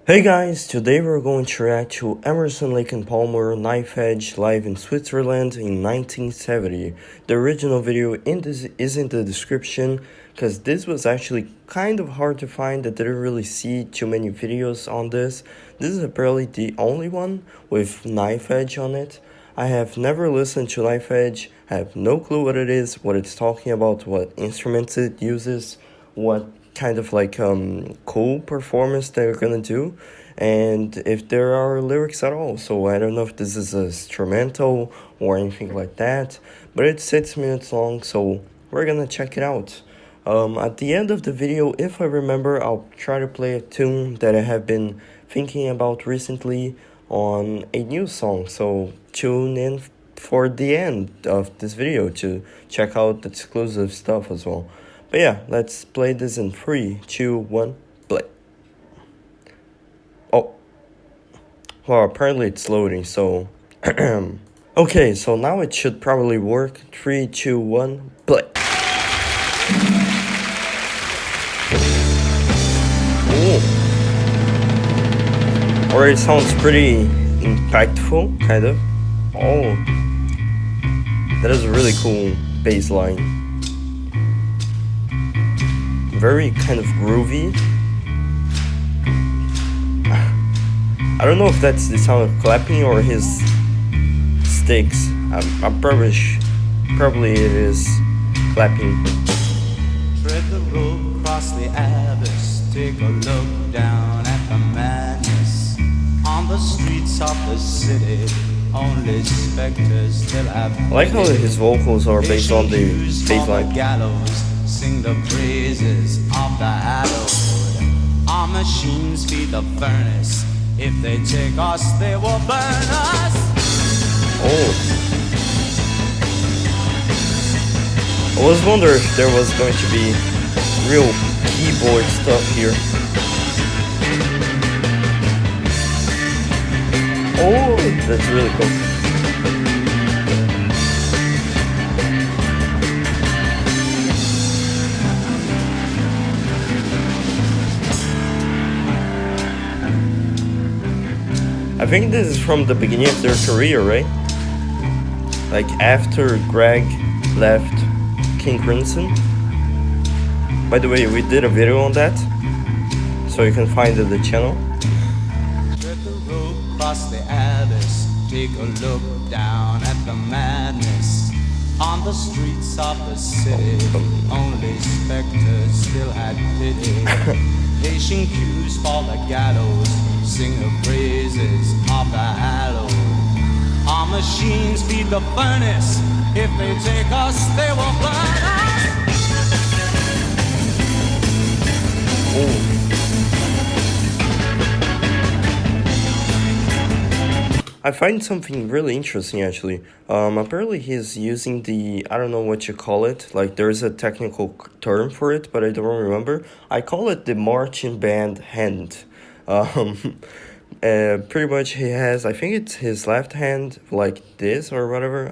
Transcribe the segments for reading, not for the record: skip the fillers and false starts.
Hey guys, today we're going to react to Emerson, Lake and Palmer Knife Edge live in Switzerland in 1970. The original video is in the description because this was actually kind of hard to find. I didn't really see too many videos on this. This is apparently the only one with Knife Edge on it. I have never listened to Knife Edge, I have no clue what it is, what it's talking about, what instruments it uses, what kind of like cool performance they're gonna do, and if there are lyrics at all. So I don't know if this is a instrumental or anything like that, but it's 6 minutes long, so we're gonna check it out. At the end of the video, if I remember, I'll try to play a tune that I have been thinking about recently on a new song, so tune in for the end of this video to check out the exclusive stuff as well. But yeah, let's play this in 3, 2, 1, play. Oh, well, apparently it's loading, so... Okay, so now it should probably work. 3, 2, 1, play. Ooh. Already sounds pretty impactful, kind of. Oh, that is a really cool bass line. Very kind of groovy. I don't know if that's the sound of clapping or his sticks. I'm probably it is clapping. Tread the road, cross the abyss, take a look down at the madness. On the streets of the city, only specters still have. I like how his vocals are based on the bass line. Gallows, sing the praises of the hallowed. Our machines feed the furnace. If they take us, they will burn us. Oh. I was wondering if there was going to be real keyboard stuff here. Oh, that's really cool. I think this is from the beginning of their career, right? Like after Greg left Kingcrimson. By the way, we did a video on that, so you can find it on the channel. Tread the road, cross the abyss, take a look down at the madness. On the streets of the city, only specters still had pity. Patient cues for the gallows, sing the praises of the hallowed. Our machines feed the furnace. If they take us, they will burn us. Oh. I find something really interesting actually. Apparently he's using the, I don't know what you call it, like there's a technical term for it, but I don't remember. I call it the marching band hand. Pretty much he has, I think it's his left hand like this or whatever.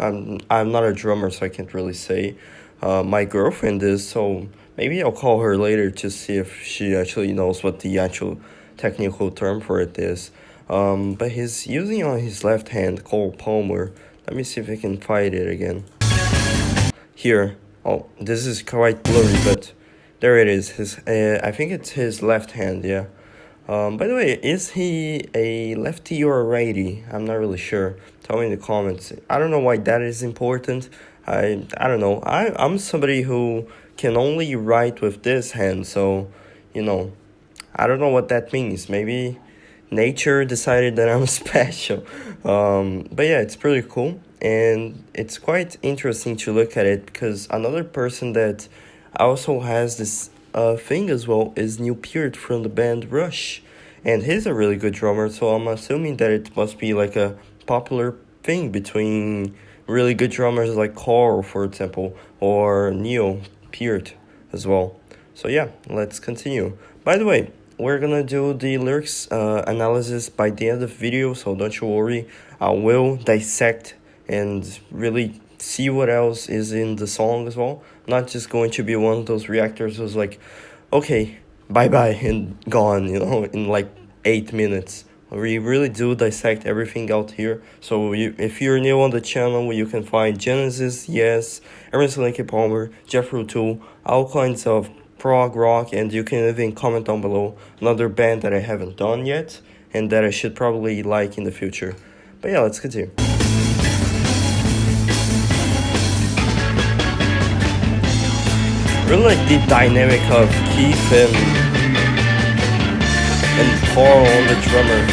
I'm not a drummer, so I can't really say. My girlfriend is, so maybe I'll call her later to see if she actually knows what the actual technical term for it is. But he's using on his left hand called Palmer. Let me see if I can find it again. Here. Oh, this is quite blurry, but there it is. His, I think it's his left hand, yeah. By the way, is he a lefty or a righty? I'm not really sure. Tell me in the comments. I don't know why that is important. I don't know. I'm somebody who can only write with this hand, so, you know, I don't know what that means. Maybe nature decided that I'm special. But yeah, it's pretty cool. And it's quite interesting to look at it because another person that also has this thing as well is Neil Peart from the band Rush. And he's a really good drummer, so I'm assuming that it must be like a popular thing between really good drummers like Carl, for example, or Neil Peart as well. So yeah, let's continue. By the way, we're gonna do the lyrics analysis by the end of the video, so don't you worry. I will dissect and really see what else is in the song as well. Not just going to be one of those reactors who's like, okay, bye-bye and gone, you know, in like 8 minutes. We really do dissect everything out here. So if you're new on the channel, you can find Genesis, Yes, Emerson, Lake and Palmer, Jethro, Tull, all kinds of prog rock, and you can even comment down below another band that I haven't done yet and that I should probably like in the future. But yeah, let's continue. Really like the dynamic of Keith and Carl on the drummer.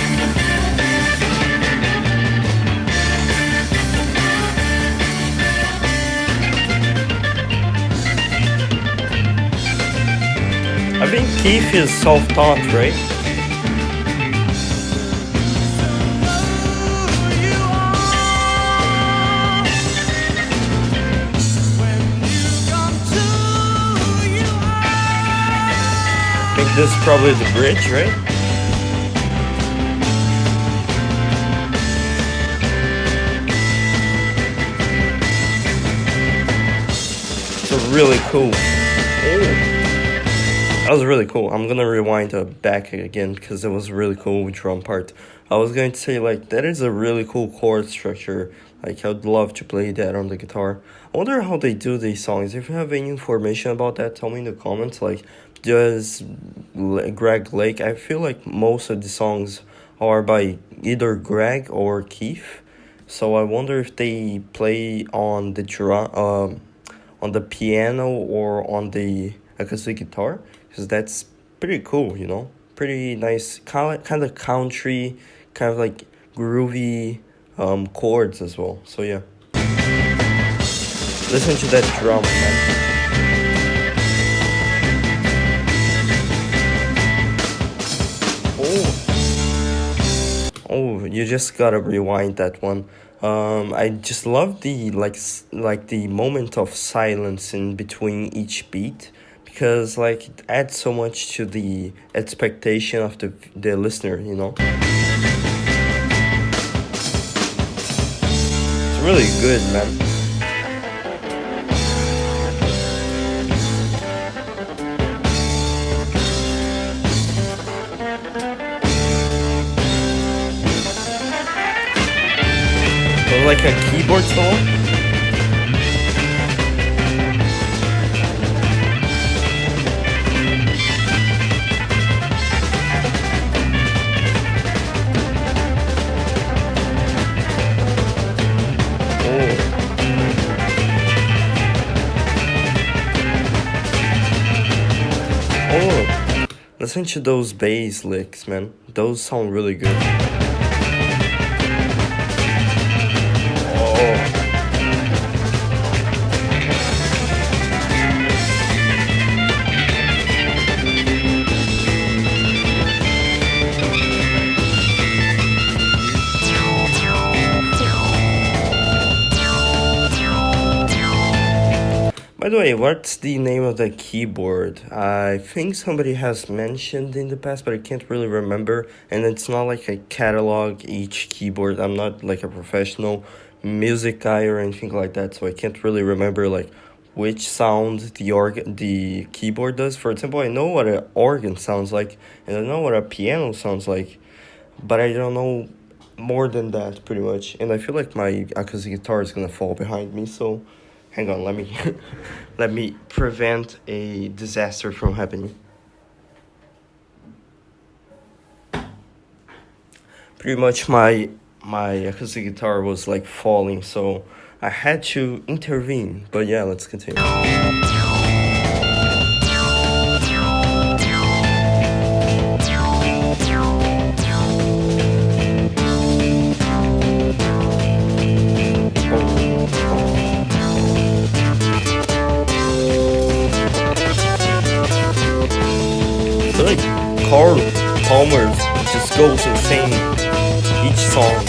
I think Keith is self-taught, right? I think this is probably the bridge, right? It's really cool. Oh. That was really cool. I'm gonna rewind back again because it was really cool drum part. I was going to say, like, that is a really cool chord structure. Like, I'd love to play that on the guitar. I wonder how they do these songs. If you have any information about that, tell me in the comments. Like, does Greg Lake? I feel like most of the songs are by either Greg or Keith. So I wonder if they play on the on the piano or on the acoustic guitar, because that's pretty cool, you know, pretty nice, kind of country, kind of like groovy chords as well. So yeah, listen to that drum, man. Oh, you just gotta rewind that one. I just love the like the moment of silence in between each beat, because like it adds so much to the expectation of the listener, you know. It's really good, man. Like a keyboard solo. Oh, listen to those bass licks, man. Those sound really good. By the way, what's the name of the keyboard? I think somebody has mentioned in the past, but I can't really remember. And it's not like a catalog each keyboard. I'm not like a professional music guy or anything like that, so I can't really remember like which sound the keyboard does. For example, I know what an organ sounds like, and I know what a piano sounds like, but I don't know more than that, pretty much. And I feel like my acoustic guitar is gonna fall behind me, so hang on, let me let me prevent a disaster from happening. Pretty much my acoustic guitar was like falling, so I had to intervene. But yeah, let's continue. Like Carl Palmer just goes insane each song.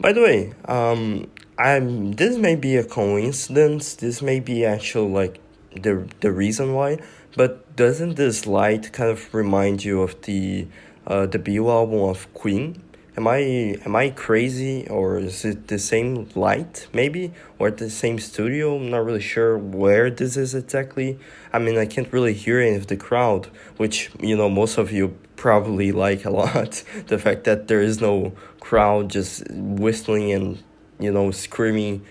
By the way, I'm this may be a coincidence. This may be actual like the reason why. But doesn't this light kind of remind you of the debut album of Queen? Am I crazy, or is it the same light maybe, or the same studio? I'm not really sure where this is exactly. I mean, I can't really hear any of the crowd, which most of you probably like a lot. The fact that there is no crowd just whistling and screaming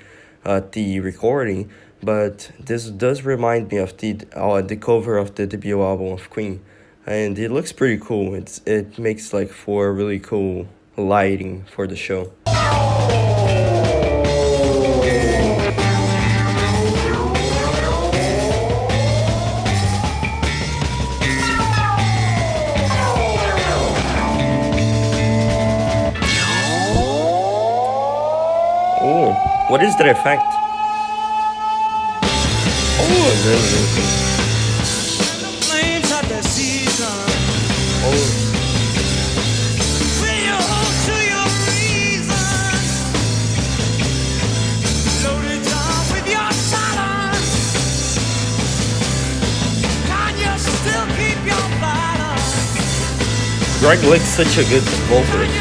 at the recording. But this does remind me of the cover of the debut album of Queen, and it looks pretty cool. It makes like for a really cool lighting for the show. Oh, what is that effect? Oh, oh. Greg looks such a good vocalist.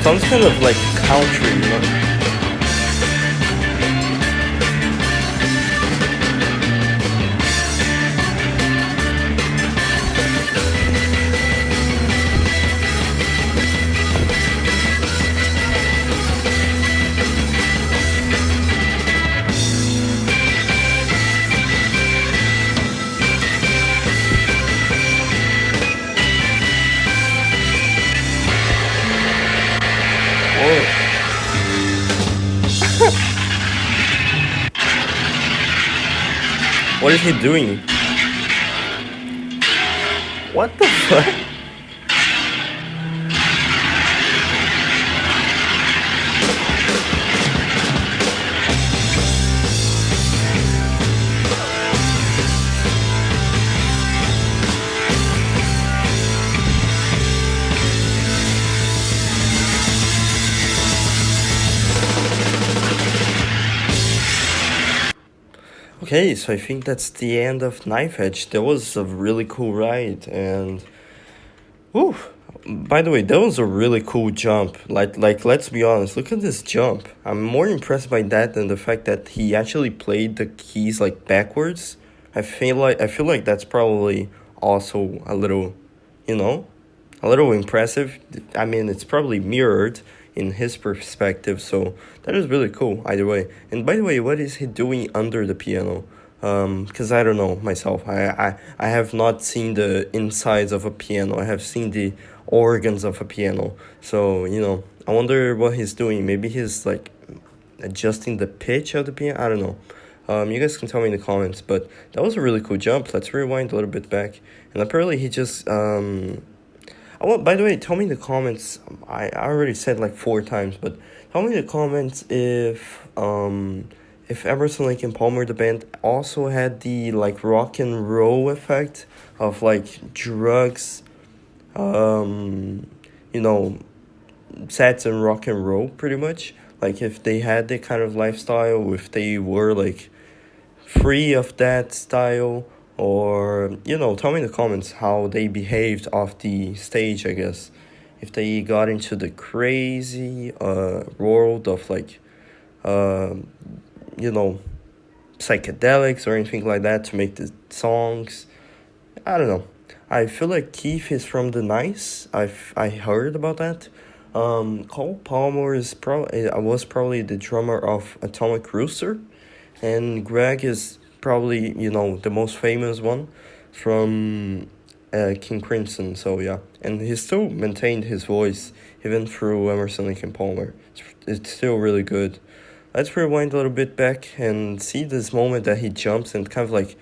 Sounds kind of like country, What is he doing? What the fuck? Okay, so I think that's the end of Knife Edge. That was a really cool ride, and whew. By the way, that was a really cool jump. Like let's be honest, look at this jump. I'm more impressed by that than the fact that he actually played the keys like backwards. I feel like that's probably also a little, a little impressive. I mean, it's probably mirrored in his perspective, so that is really cool either way. And by the way, what is he doing under the piano? Because I don't know myself. I have not seen the insides of a piano. I have seen the organs of a piano. So, I wonder what he's doing. Maybe he's like adjusting the pitch of the piano. I don't know. You guys can tell me in the comments, but that was a really cool jump. Let's rewind a little bit back. And apparently he just by the way, tell me in the comments. I already said like 4 times, but tell me in the comments if Emerson, Lake and Palmer, the band, also had the like rock and roll effect of like drugs, sets and rock and roll, pretty much. Like if they had that kind of lifestyle, if they were like free of that style, or tell me in the comments how they behaved off the stage, I guess. If they got into the crazy world of like psychedelics or anything like that to make the songs. I don't know. I feel like Keith is from the Nice. I heard about that. Cole Palmer was probably the drummer of Atomic Rooster, and Greg is probably the most famous one from King Crimson. So yeah, and he still maintained his voice even through Emerson, Lake and Palmer. It's still really good. Let's rewind a little bit back and see this moment that he jumps and kind of like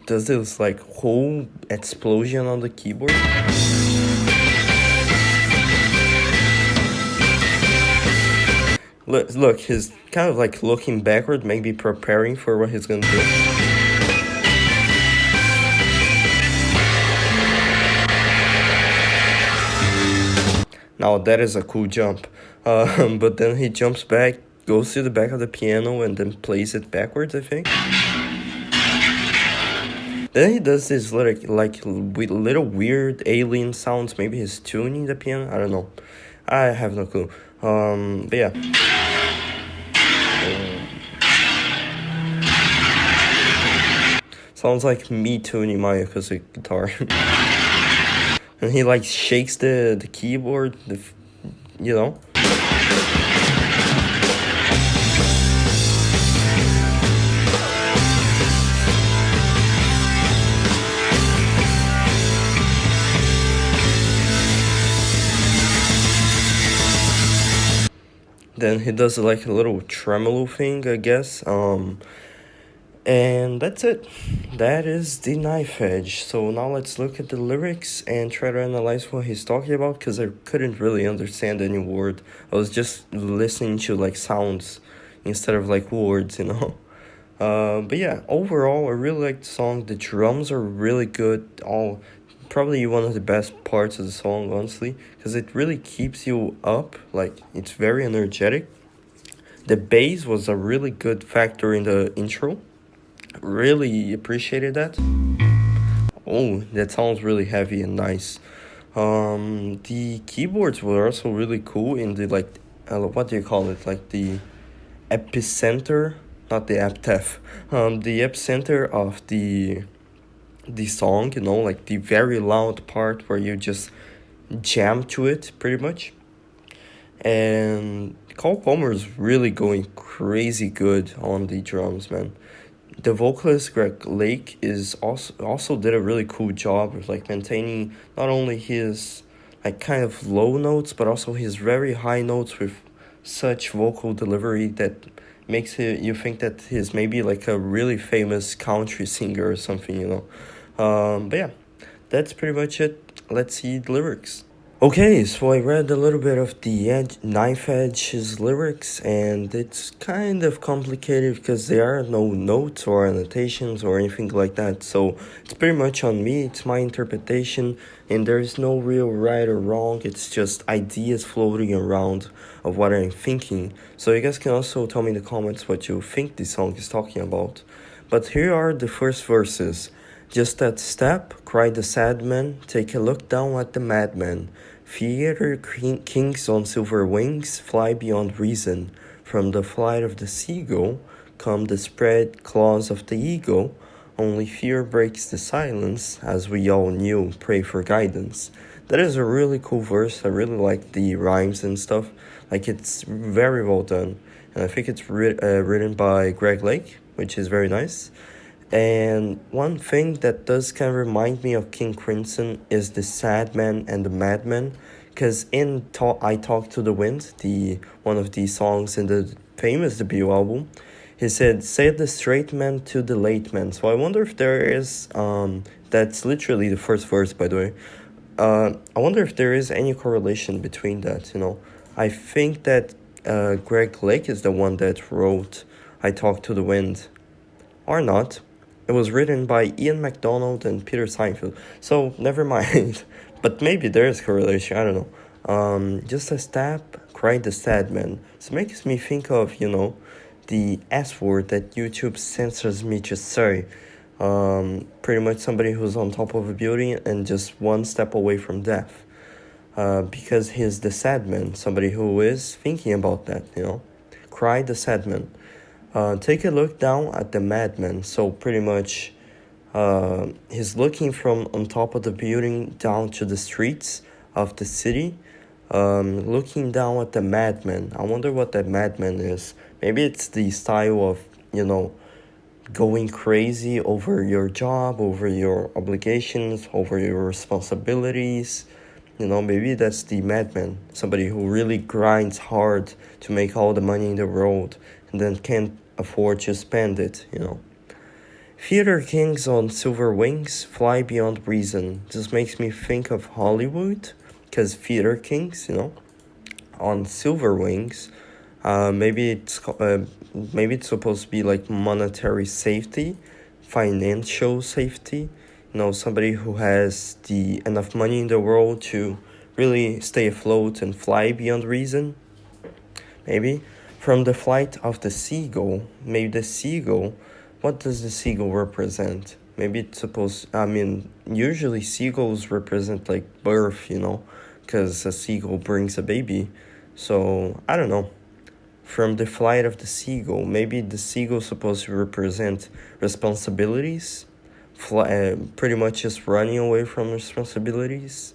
does this like whole explosion on the keyboard. Look, he's kind of like looking backward, maybe preparing for what he's gonna do. Now that is a cool jump. But then he jumps back, goes to the back of the piano, and then plays it backwards, I think. Then he does this little weird alien sounds. Maybe he's tuning the piano. I don't know. I have no clue. But yeah. Sounds like me tuning my acoustic guitar. And he like shakes the keyboard, you know. Then he does like a little tremolo thing, I guess. And that's it. That is the knife edge. So now let's look at the lyrics and try to analyze what he's talking about, because I couldn't really understand any word. I was just listening to like sounds instead of like words, you know. But yeah, overall, I really like the song. The drums are really good. Probably one of the best parts of the song, honestly, because it really keeps you up. Like, it's very energetic. The bass was a really good factor in the intro. Really appreciated that. Oh, that sounds really heavy and nice. The keyboards were also really cool in the like, what do you call it? Like the epicenter, not the epitaph. The epicenter of the song, you know, like the very loud part where you just jam to it, pretty much. And Cole Palmer is really going crazy good on the drums, man. The vocalist Greg Lake is also did a really cool job of like maintaining not only his like kind of low notes, but also his very high notes with such vocal delivery that makes you think that he's maybe like a really famous country singer or something, you know. But yeah, that's pretty much it. Let's see the lyrics. Okay, so I read a little bit of the Knife Edge's lyrics, and it's kind of complicated because there are no notes or annotations or anything like that. So it's pretty much on me, it's my interpretation, and there's no real right or wrong. It's just ideas floating around of what I'm thinking. So you guys can also tell me in the comments what you think this song is talking about. But here are the first verses. Just that step, cried the sad man, take a look down at the madman. Theater kings on silver wings fly beyond reason. From the flight of the seagull come the spread claws of the eagle. Only fear breaks the silence, as we all knew, pray for guidance. That is a really cool verse. I really like the rhymes and stuff. Like, it's very well done. And I think it's written by Greg Lake, which is very nice. And one thing that does kind of remind me of King Crimson is the sad man and the madman, because in I Talk to the Wind, one of the songs in the famous debut album, he said, say the straight man to the late man. So I wonder if there is, that's literally the first verse, by the way. I wonder if there is any correlation between that, you know. I think that Greg Lake is the one that wrote I Talk to the Wind, or not. It was written by Ian MacDonald and Peter Seinfeld, so never mind. But maybe there is correlation, I don't know. Just a step, cried the sad man. So it makes me think of, you know, the S word that YouTube censors me to say. Pretty much somebody who's on top of a building and just one step away from death. Because he's the sad man, somebody who is thinking about that, you know. Cried the sad man. Take a look down at the madman. So pretty much he's looking from on top of the building down to the streets of the city, looking down at the madman. I wonder what that madman is. Maybe it's the style of, you know, going crazy over your job, over your obligations, over your responsibilities. You know, maybe that's the madman, somebody who really grinds hard to make all the money in the world and then can't afford to spend it, you know. Theater kings on silver wings fly beyond reason. Just makes me think of Hollywood, because theater kings, you know, on silver wings, Maybe it's supposed to be like monetary safety, financial safety. Somebody who has the enough money in the world to really stay afloat and fly beyond reason. Maybe from the flight of the seagull. Maybe the seagull. What does the seagull represent? Maybe it's supposed. I mean, usually seagulls represent like birth, because a seagull brings a baby. So I don't know. From the flight of the seagull, maybe the seagull supposed to represent responsibilities, pretty much just running away from responsibilities.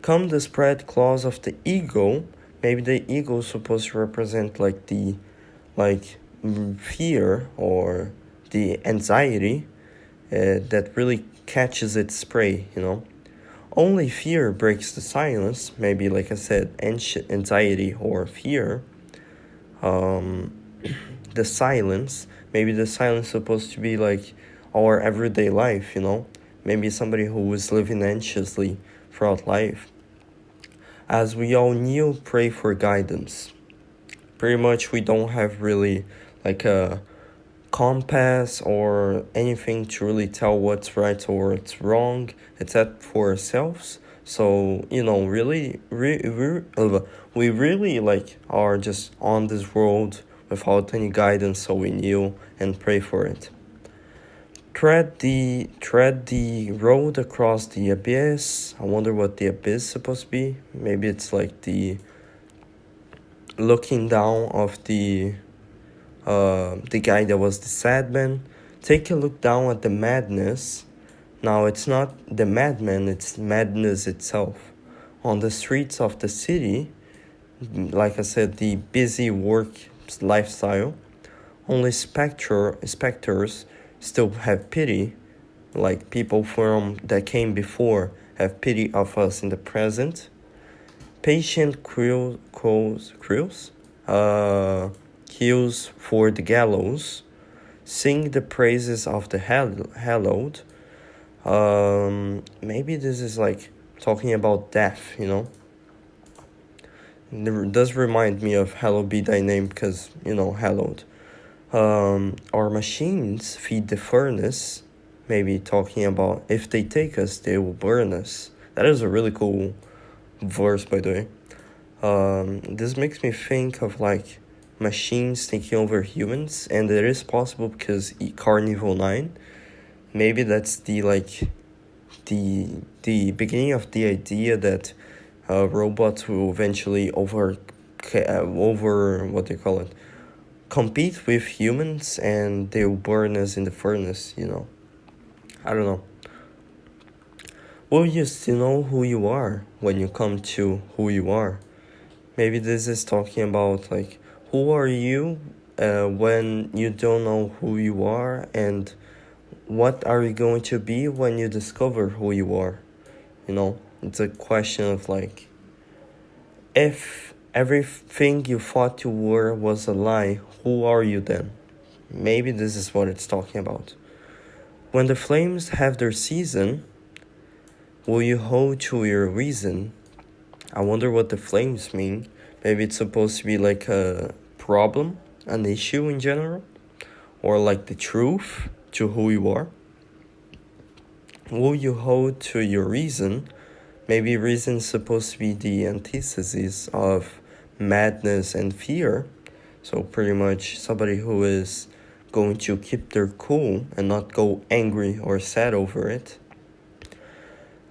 Come the spread claws of the eagle, maybe the eagle is supposed to represent like fear or the anxiety that really catches its prey. Only fear breaks the silence, maybe like I said, anxiety or fear. um, the silence. Maybe the silence is supposed to be like our everyday life. Maybe somebody who is living anxiously throughout life. As we all knew, pray for guidance. Pretty much we don't have really like a compass or anything to really tell what's right or what's wrong except for ourselves. So we really like are just on this world without any guidance, so we kneel and pray for it. Tread the road across the abyss. I wonder what the abyss is supposed to be. Maybe it's like the looking down of the guy that was the sad man. Take a look down at the madness. Now it's not the madman, it's madness itself. On the streets of the city, like I said, the busy work lifestyle, only specters still have pity, like people from that came before have pity of us in the present. Patient queues for the gallows, sing the praises of the hallowed. Maybe this is like talking about death. It does remind me of Hallowed Be Thy Name because, hallowed. Our machines feed the furnace, maybe talking about if they take us, they will burn us. That is a really cool verse, by the way. This makes me think of like machines taking over humans, and it is possible because Carnival 9, maybe that's the beginning of the idea that robots will eventually over what they call it, compete with humans, and they'll burn us in the furnace. I don't know. Will you still know who you are when you come to who you are? Maybe this is talking about like who are you when you don't know who you are, and what are you going to be when you discover who you are? It's a question of like, if everything you thought you were was a lie, who are you then? Maybe this is what it's talking about. When the flames have their season, will you hold to your reason? I wonder what the flames mean. Maybe it's supposed to be like a problem, an issue in general, or like the truth to who you are. Will you hold to your reason? Maybe reason is supposed to be the antithesis of madness and fear. So pretty much somebody who is going to keep their cool and not go angry or sad over it.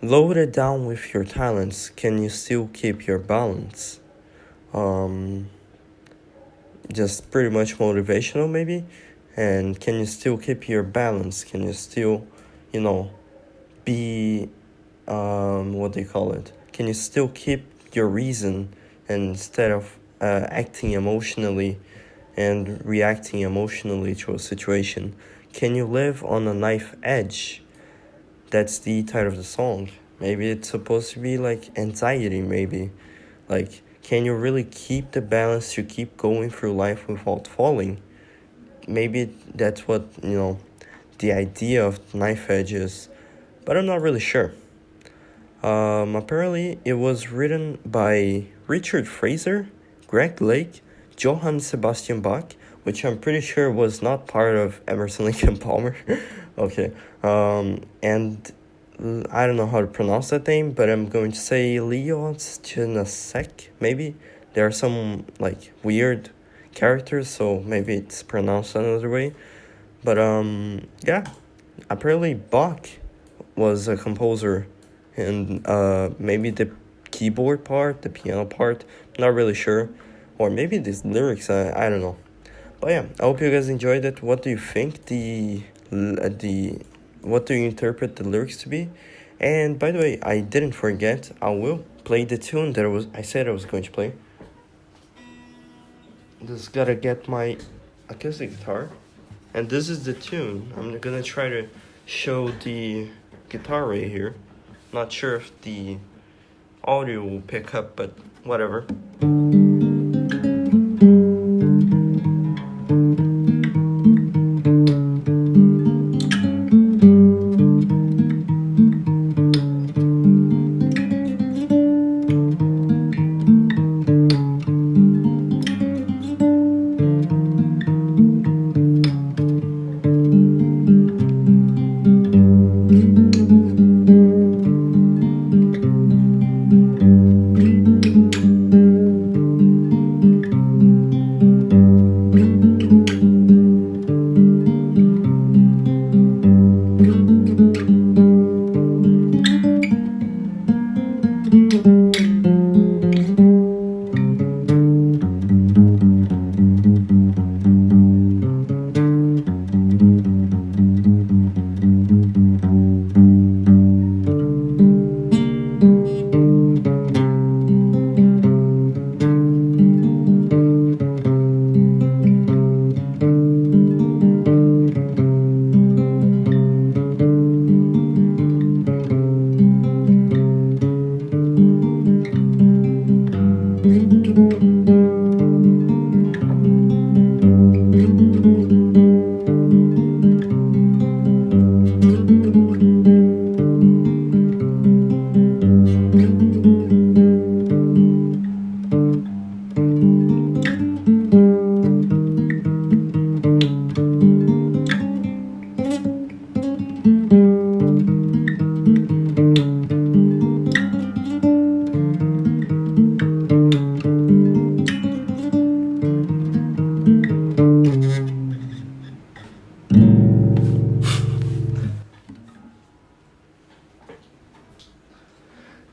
Loaded down with your talents, can you still keep your balance? Just pretty much motivational maybe. And can you still keep your balance? Can you still, be, what do you call it? Can you still keep your reason instead of acting emotionally and reacting emotionally to a situation? Can you live on a knife edge? That's the title of the song. Maybe it's supposed to be like anxiety, maybe. Like, can you really keep the balance to keep going through life without falling? Maybe that's what, the idea of knife edge is. But I'm not really sure. Apparently, it was written by Richard Fraser, Greg Lake, Johann Sebastian Bach, which I'm pretty sure was not part of Emerson, Lake and Palmer. Okay, and I don't know how to pronounce that name, but I'm going to say Leos Chinasek, maybe. There are some, like, weird characters, so maybe it's pronounced another way. But, yeah, apparently Bach was a composer, and maybe the keyboard part, the piano part, not really sure. Or maybe these lyrics, I don't know. But yeah, I hope you guys enjoyed it. What do you think what do you interpret the lyrics to be? And by the way, I didn't forget, I will play the tune that I said I was going to play. Just gotta get my acoustic guitar. And this is the tune. I'm gonna try to show the guitar right here. Not sure if the audio will pick up, but whatever.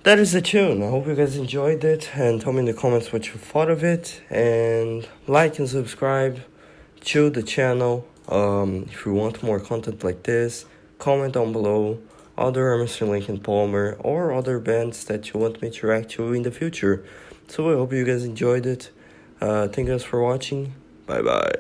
That is the tune. I hope you guys enjoyed it, and tell me in the comments what you thought of it, and like and subscribe to the channel. If you want more content like this, comment down below other Emerson, Lake and Palmer or other bands that you want me to react to in the future. So I hope you guys enjoyed it. Thank you guys for watching. Bye bye.